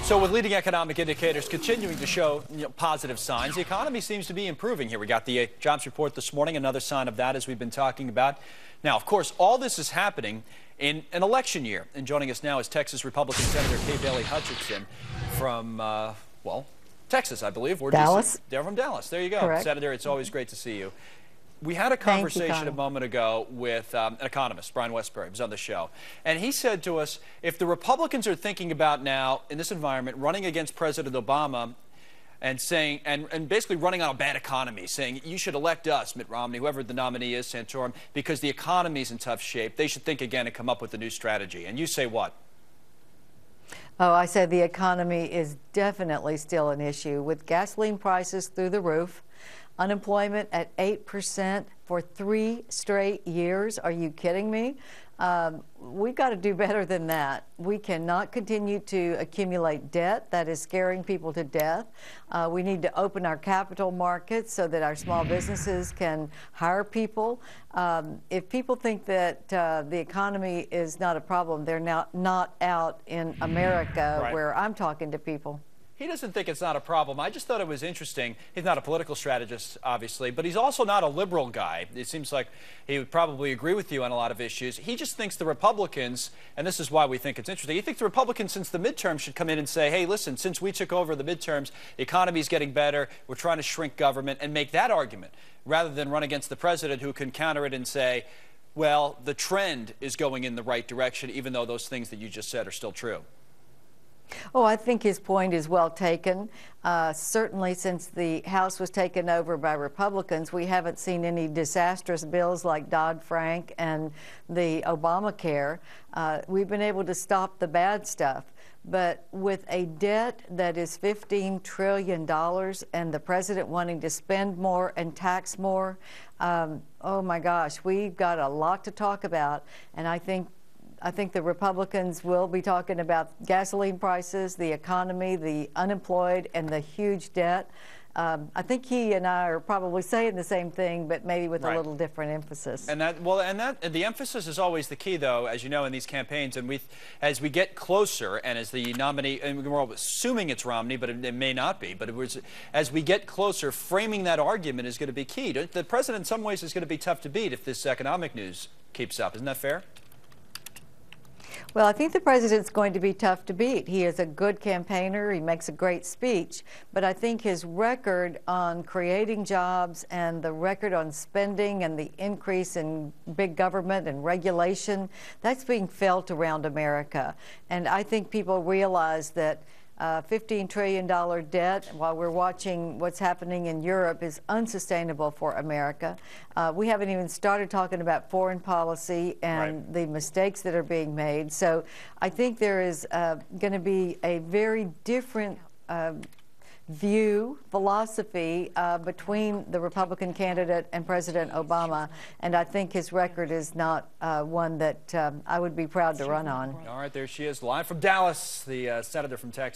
So with leading economic indicators continuing to show positive signs, the economy seems to be improving here. We got the jobs report this morning, another sign of that as we've been talking about. Now, of course, all this is happening in an election year. And joining us now is Texas Republican Senator Kay Bailey Hutchison from, Texas, I believe. Dallas. They're from Dallas. There you go. Correct. Senator, it's always great to see you. We had a conversation a moment ago with an economist, Brian Westbury, was on the show, and he said to us, if the Republicans are thinking about now, in this environment, running against President Obama and saying, and basically running on a bad economy, saying you should elect us, Mitt Romney, whoever the nominee is, Santorum, because the economy's in tough shape, they should think again and come up with a new strategy. And you say what? Oh, I said the economy is definitely still an issue with gasoline prices through the roof. Unemployment at 8% for 3 straight years. Are you kidding me? We've got to do better than that. We cannot continue to accumulate debt. That is scaring people to death. We need to open our capital markets so that our small businesses can hire people. If people think that the economy is not a problem, they're not out in America, right, where I'm talking to people. He doesn't think it's not a problem. I just thought it was interesting. He's not a political strategist, obviously, but he's also not a liberal guy. It seems like he would probably agree with you on a lot of issues. He just thinks the Republicans, and this is why we think it's interesting, he thinks the Republicans, since the midterms, should come in and say, hey, listen, since we took over the midterms, the economy's getting better, we're trying to shrink government, and make that argument, rather than run against the president who can counter it and say, well, the trend is going in the right direction, even though those things that you just said are still true. Oh, I think his point is well taken. Certainly since the House was taken over by Republicans, we haven't seen any disastrous bills like Dodd-Frank and the Obamacare. We've been able to stop the bad stuff. But with a debt that is $15 trillion and the president wanting to spend more and tax more, oh my gosh, we've got a lot to talk about. And I think the Republicans will be talking about gasoline prices, the economy, the unemployed, and the huge debt. I think he and I are probably saying the same thing, but maybe with a little different emphasis. And the emphasis is always the key, though, as you know, in these campaigns. And as we get closer, and as the nominee, and we're all assuming it's Romney, but it may not be. But as we get closer, framing that argument is going to be key. The president, in some ways, is going to be tough to beat if this economic news keeps up. Isn't that fair? Well, I think the president's going to be tough to beat. He is a good campaigner. He makes a great speech. But I think his record on creating jobs and the record on spending and the increase in big government and regulation, that's being felt around America. And I think people realize that $15 trillion debt, while we're watching what's happening in Europe, is unsustainable for America. We haven't even started talking about foreign policy and the mistakes that are being made. So I think there is going to be a very different philosophy between the Republican candidate and President Obama, and I think his record is not one that I would be proud to run on. All right, there she is, live from Dallas, the senator from Texas.